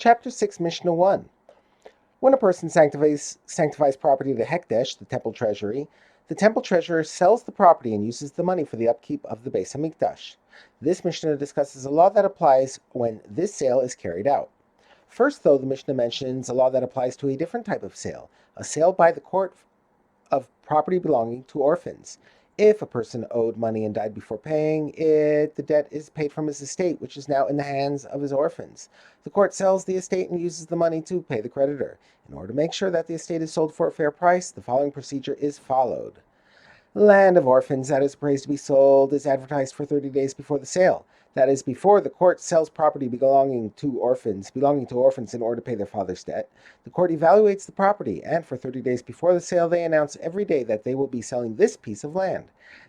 Chapter 6, Mishnah 1. When a person sanctifies property to Hekdesh, the temple treasury, the temple treasurer sells the property and uses the money for the upkeep of the Beis Hamikdash. This Mishnah discusses a law that applies when this sale is carried out. First, though, the Mishnah mentions a law that applies to a different type of sale, a sale by the court of property belonging to orphans. If a person owed money and died before paying it, the debt is paid from his estate, which is now in the hands of his orphans. The court sells the estate and uses the money to pay the creditor. In order to make sure that the estate is sold for a fair price, the following procedure is followed. Land of orphans that is appraised to be sold is advertised for 30 days before the sale. That is, before the court sells property belonging to orphans in order to pay their father's debt. The court evaluates the property, and for 30 days before the sale, they announce every day that they will be selling this piece of land.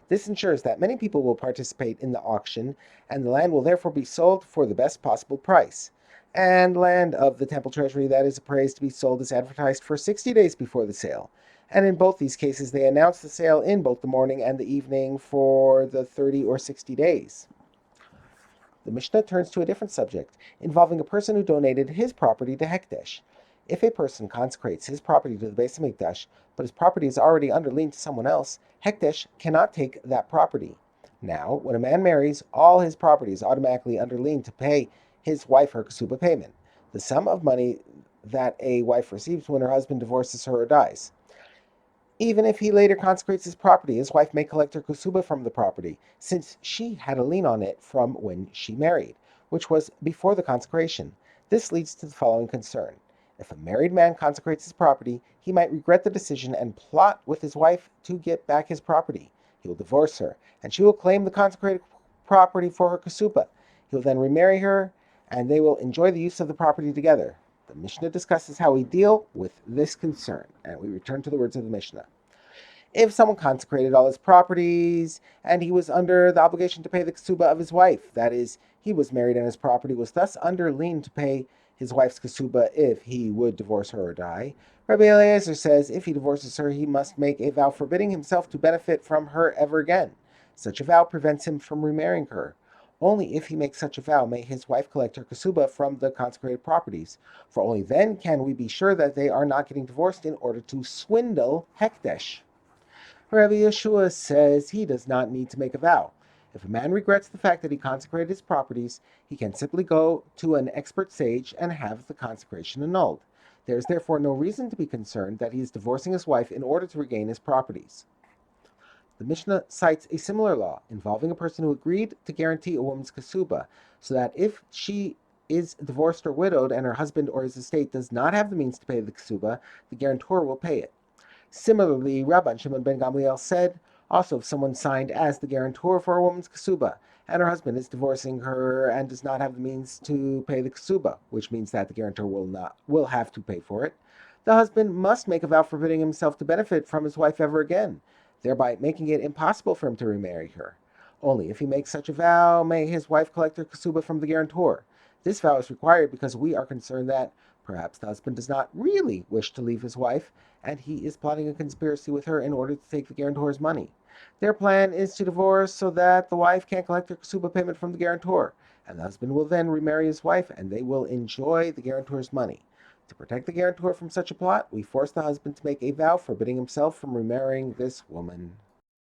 This ensures that many people will participate in the auction, and the land will therefore be sold for the best possible price. And land of the temple treasury that is appraised to be sold is advertised for 60 days before the sale. And in both these cases, they announce the sale in both the morning and the evening for the 30 or 60 days. The Mishnah turns to a different subject, involving a person who donated his property to Hekdesh. If a person consecrates his property to the Beis Hamikdash, but his property is already under lien to someone else, Hekdesh cannot take that property. Now, when a man marries, all his property is automatically under lien to pay his wife her ksuba payment, the sum of money that a wife receives when her husband divorces her or dies. Even if he later consecrates his property, his wife may collect her ksuba from the property, since she had a lien on it from when she married, which was before the consecration. This leads to the following concern. If a married man consecrates his property, he might regret the decision and plot with his wife to get back his property. He will divorce her, and she will claim the consecrated property for her ksuba. He will then remarry her, and they will enjoy the use of the property together. The Mishnah discusses how we deal with this concern, and we return to the words of the Mishnah. If someone consecrated all his properties, and he was under the obligation to pay the ksuba of his wife, that is, he was married and his property was thus under lien to pay his wife's ksuba if he would divorce her or die, Rabbi Eliezer says if he divorces her, he must make a vow forbidding himself to benefit from her ever again. Such a vow prevents him from remarrying her. Only if he makes such a vow may his wife collect her ksuba from the consecrated properties, for only then can we be sure that they are not getting divorced in order to swindle Hekdesh. Rabbi Yeshua says he does not need to make a vow. If a man regrets the fact that he consecrated his properties, he can simply go to an expert sage and have the consecration annulled. There is therefore no reason to be concerned that he is divorcing his wife in order to regain his properties. The Mishnah cites a similar law involving a person who agreed to guarantee a woman's ksuba, so that if she is divorced or widowed and her husband or his estate does not have the means to pay the ksuba, the guarantor will pay it. Similarly, Rabban Shimon ben Gamliel said, also if someone signed as the guarantor for a woman's ksuba, and her husband is divorcing her and does not have the means to pay the ksuba, which means that the guarantor will have to pay for it, the husband must make a vow forbidding himself to benefit from his wife ever again, thereby making it impossible for him to remarry her. Only if he makes such a vow may his wife collect her ksuba from the guarantor. This vow is required because we are concerned that perhaps the husband does not really wish to leave his wife, and he is plotting a conspiracy with her in order to take the guarantor's money. Their plan is to divorce so that the wife can't collect her ksuba payment from the guarantor, and the husband will then remarry his wife, and they will enjoy the guarantor's money. To protect the guarantor from such a plot, we force the husband to make a vow forbidding himself from remarrying this woman.